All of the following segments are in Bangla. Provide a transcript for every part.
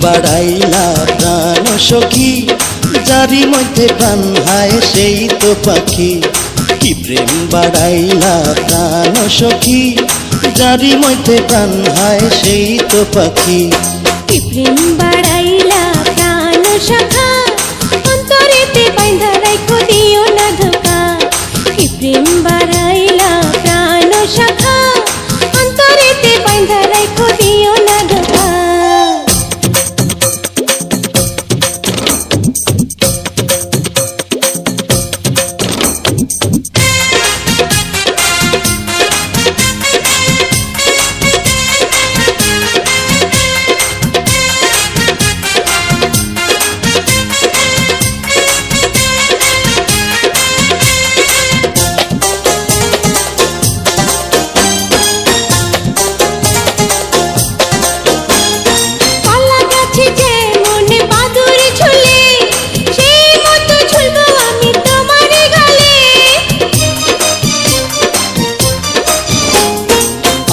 বাড়াইলা প্রাণ সখী, যারি মধ্যে প্রাণ হায় সেই তো পাখি। কি প্রেম বাড়াইলা প্রাণ সখী, যারি মধ্যে প্রাণ হায় সেই তো পাখি। কি প্রেম বাড়াইলা প্রাণ সখা, অন্তরেতে বাঁধা রাখো দিও না ধোকা। কি প্রেম বাড়াইলা প্রাণ সখা, অন্তরেতে বাঁধা রাখো দিও না ধোকা।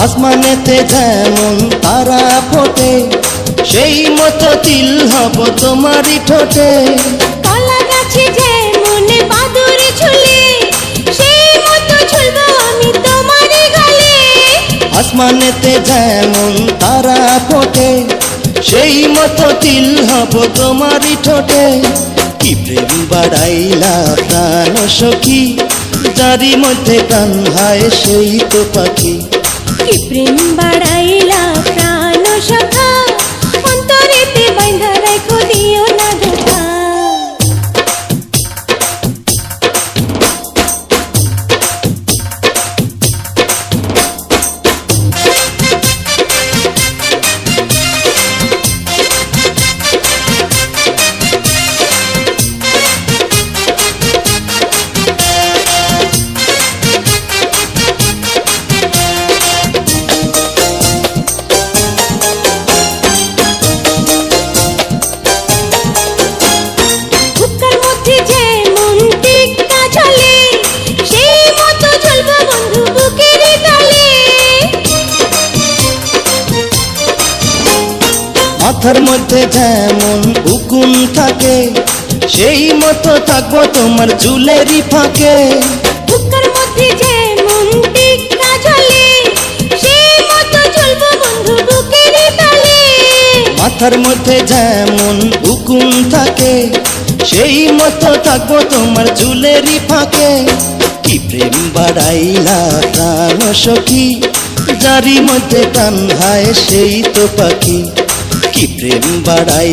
আসমানেতে যেমন তারা ফোটে, সেই মতো তিল হব তোমারই ঠোঁটে। কলা গাছে যেমন বাদুর ঝুলে, সেই মতো ঝুলবো আমি তোমারই গালে। আসমানেতে যেমন তারা ফোটে, সেই মতো তিল হব তোমারই ঠোঁটে। কি প্রেম বাড়াইলা প্রাণ সখী, যারি মধ্যে প্রাণ হায় সেই তো পাখি। কি প্রেম বাড়াইলা প্রাণ সখা, অন্তরেতে বাঁধা রাখো দিও না ধোকা। মাথার মধ্যে যেমন উকুন থাকে, সেই মতো থাকবো তোমার চুলেরই ফাঁকে। বুকের মধ্যে যেমন টিক্কা ঝোলে, সেই মতো ঝুলবো বন্ধু বুকেরই তালে। মাথার মধ্যে যেমন উকুন থাকে, সেই মতো থাকবো তোমার চুলেরই ফাঁকে। কি প্রেম বাড়াইলা প্রাণ সখী, যারি মধ্যে প্রাণ হায় সেই তো পাখি। কি প্রেম বাড়াই